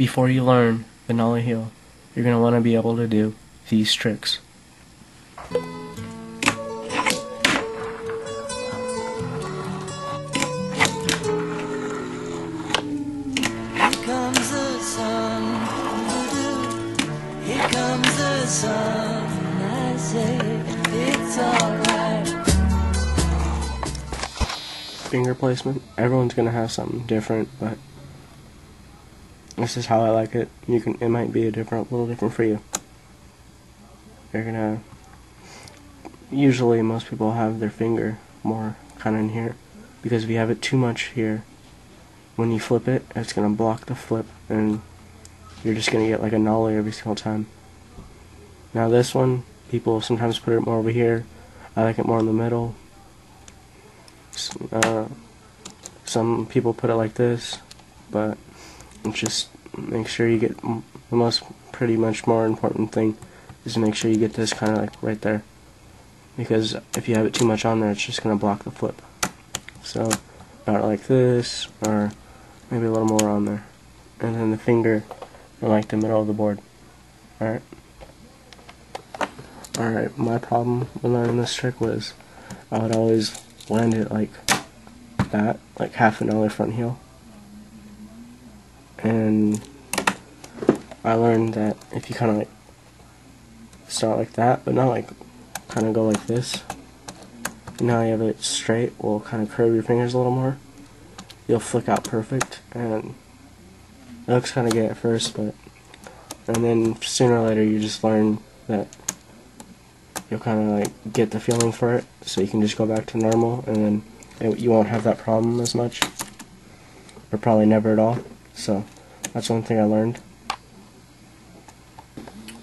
before you learn the nollie heel, you're going to want to be able to do these tricks. Comes the sun, here comes the sun, I say it's alright. Finger placement, everyone's gonna have something different, but this is how I like it. It might be a little different for you. Usually most people have their finger more kind of in here, because if you have it too much here, when you flip it, it's going to block the flip, and you're just going to get like a nollie every single time. Now this one, people sometimes put it more over here. I like it more in the middle. Some people put it like this, but just make sure you get pretty much more important thing is to make sure you get this kind of like right there, because if you have it too much on there, it's just going to block the flip. So about like this, or maybe a little more on there, and then the finger in like the middle of the board. Alright, my problem with learning this trick was I would always land it like that, like half a nollie front heel, and I learned that if you kind of like start like that, but not like kind of go like this, now you have it straight, will kind of curve your fingers a little more. You'll flick out perfect, and it looks kind of gay at first, and then sooner or later you just learn that you'll kind of like get the feeling for it, so you can just go back to normal, and then you won't have that problem as much, or probably never at all. So that's one thing I learned.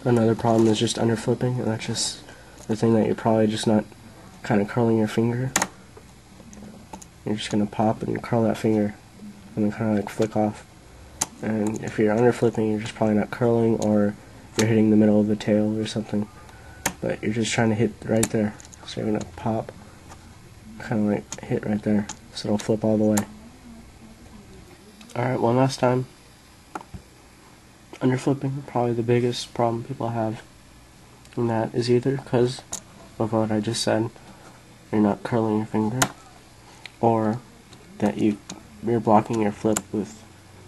Another problem is just under flipping, and that's just the thing that you're probably just not kind of curling your finger. You're just going to pop and curl that finger, and then kind of like flick off. And if you're under flipping, you're just probably not curling, or you're hitting the middle of the tail or something. But you're just trying to hit right there. So you're going to pop, kind of like hit right there, so it'll flip all the way. Alright, one last time. Under flipping, probably the biggest problem people have, and that is either because of what I just said, you're not curling your finger, or that you're blocking your flip with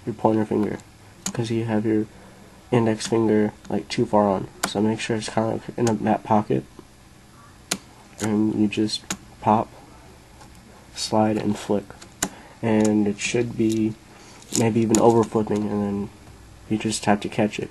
your pointer finger because you have your index finger like too far on. So make sure it's kind of like in a back pocket, and you just pop, slide, and flick, and it should be maybe even over flipping, and then you just have to catch it.